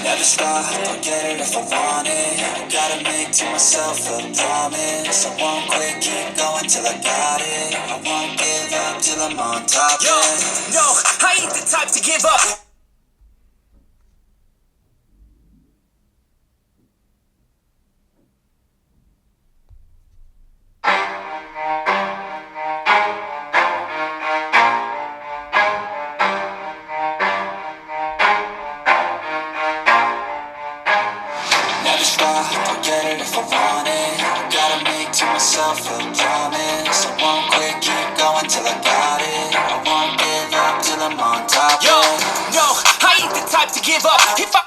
Never stop, I'll get it if I want it. Gotta make to myself a promise. I won't quit, keep going till I got it. I won't give up till I'm on top. Yo, no, I ain't the type to give up. Never stop, I'll get it if I want it. Gotta make to myself a promise. I won't quit, keep going till I got it. I won't give up till I'm on top. Yo, no, I ain't the type to give up. If I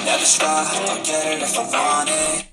never stop, I'll get it if I want it.